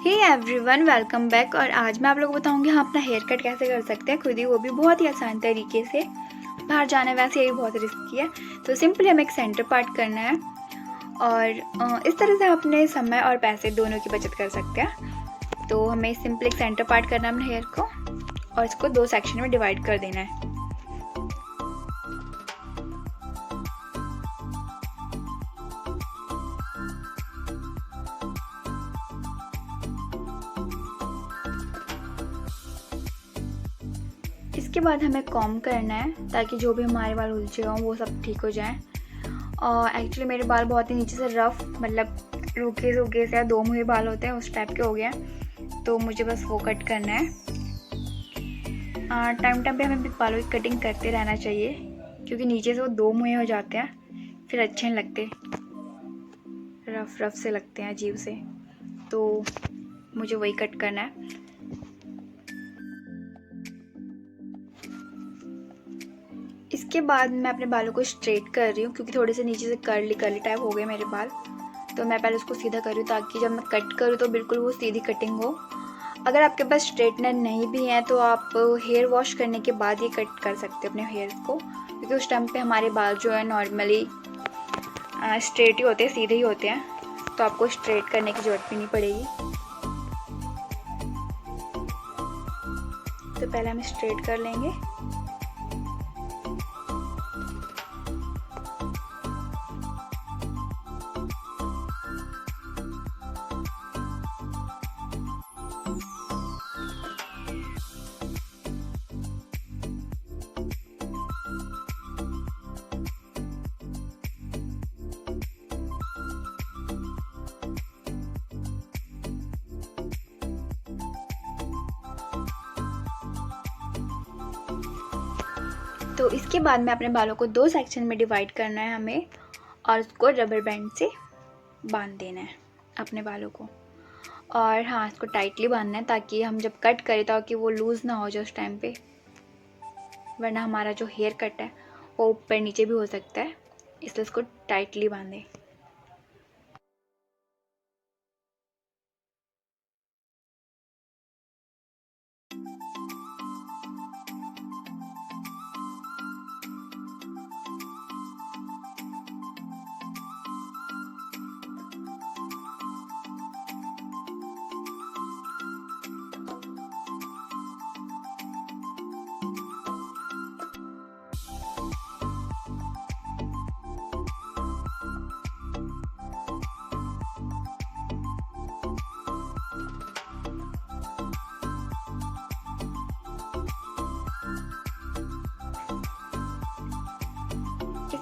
Hey everyone, welcome back. और आज मैं आप लोगों को बताऊंगी हम अपना हेयर कट कैसे कर सकते हैं खुद ही, वो भी बहुत ही आसान तरीके से। बाहर जाना वैसे ये भी बहुत रिस्की है, तो सिंपली हमें एक सेंटर पार्ट करना है और इस तरह से अपने समय और पैसे दोनों की बचत कर सकते हैं। तो हमें सिंपली एक सेंटर पार्ट करना है अपने हेयर को और इसको 2 सेक्शन में डिवाइड कर देना है। इसके बाद हमें कॉम्ब करना है ताकि जो भी हमारे बाल उलझे हों वो सब ठीक हो जाएं। और एक्चुअली मेरे बाल बहुत ही नीचे से रफ़, मतलब रूखे से 2 मुँहे बाल होते हैं उस टाइप के हो गए हैं, तो मुझे बस वो कट करना है। टाइम टाइम पे हमें बालों की कटिंग करते रहना चाहिए क्योंकि नीचे से वो 2 मुँहे हो जाते हैं, फिर अच्छे नहीं लगते, रफ़ से लगते हैं अजीब से, तो मुझे वही कट करना है। इसके बाद मैं अपने बालों को स्ट्रेट कर रही हूँ क्योंकि थोड़े से नीचे से कर्ली टाइप हो गए मेरे बाल, तो मैं पहले उसको सीधा कर रही हूँ ताकि जब मैं कट करूँ तो बिल्कुल वो सीधी कटिंग हो। अगर आपके पास स्ट्रेटनर नहीं भी है तो आप हेयर वॉश करने के बाद ये कट कर सकते हैं अपने हेयर को, क्योंकि उस टाइम पे हमारे बाल जो है नॉर्मली स्ट्रेट ही होते हैं, सीधे ही होते हैं, तो आपको स्ट्रेट करने की ज़रूरत भी नहीं पड़ेगी। तो पहले हम स्ट्रेट कर लेंगे। तो इसके बाद में अपने बालों को 2 सेक्शन में डिवाइड करना है हमें और उसको रबर बैंड से बांध देना है अपने बालों को। और हाँ, इसको टाइटली बांधना है ताकि हम जब कट करें ताकि वो लूज़ ना हो जाए उस टाइम पे, वरना हमारा जो हेयर कट है वो ऊपर नीचे भी हो सकता है, इसलिए इसको टाइटली बांधें।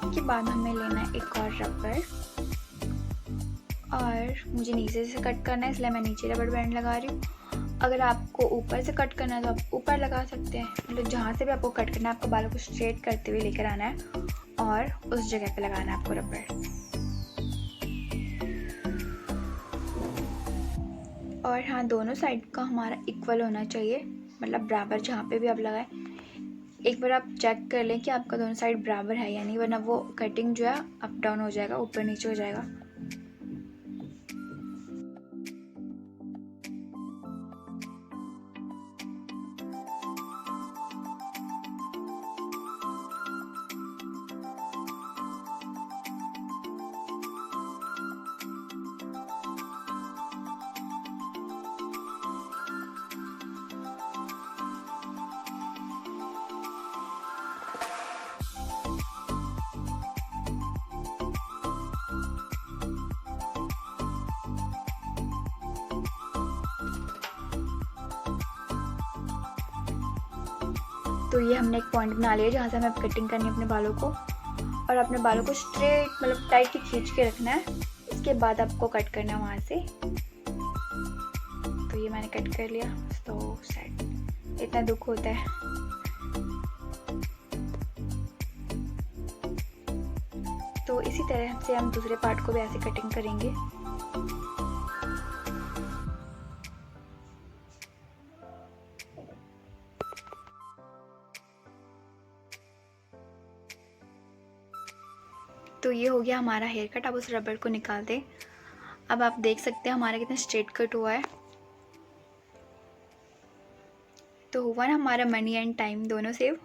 इसके बाद हमें लेना है एक और रबर, और मुझे नीचे से कट करना है इसलिए मैं नीचे रबर बैंड लगा रही हूँ। अगर आपको ऊपर से कट करना है तो आप ऊपर लगा सकते हैं, मतलब जहाँ से भी आपको कट करना है आपको बालों को स्ट्रेट करते हुए लेकर आना है और उस जगह पे लगाना है आपको रबर। और हाँ, दोनों साइड का हमारा इक्वल होना चाहिए, मतलब बराबर जहाँ पे भी आप लगाएं। एक बार आप चेक कर लें कि आपका दोनों साइड बराबर है या नहीं, वरना वो कटिंग जो है अप डाउन हो जाएगा, ऊपर नीचे हो जाएगा। तो ये हमने एक पॉइंट बना लिया जहाँ से हमें कटिंग करनी है अपने बालों को, और अपने बालों को स्ट्रेट मतलब टाइट खींच के रखना है। इसके बाद आपको कट करना है वहाँ से। तो ये मैंने कट कर लिया, तो सेट, इतना दुख होता है। तो इसी तरह से हम दूसरे पार्ट को भी ऐसे कटिंग करेंगे। तो ये हो गया हमारा हेयर कट। अब उस रबर को निकाल दें। अब आप देख सकते हैं हमारा कितना स्ट्रेट कट हुआ है। तो हुआ ना हमारा मनी एंड टाइम दोनों सेव।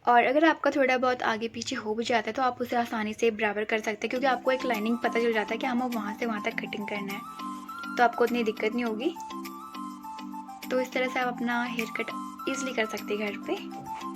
और अगर आपका थोड़ा बहुत आगे पीछे हो भी जाता है तो आप उसे आसानी से बराबर कर सकते हैं, क्योंकि आपको एक लाइनिंग पता चल जाता है कि हमें वहाँ से वहाँ तक कटिंग करना है, तो आपको उतनी दिक्कत नहीं होगी। तो इस तरह से आप अपना हेयर कट ईज़िली कर सकते हैं घर पे।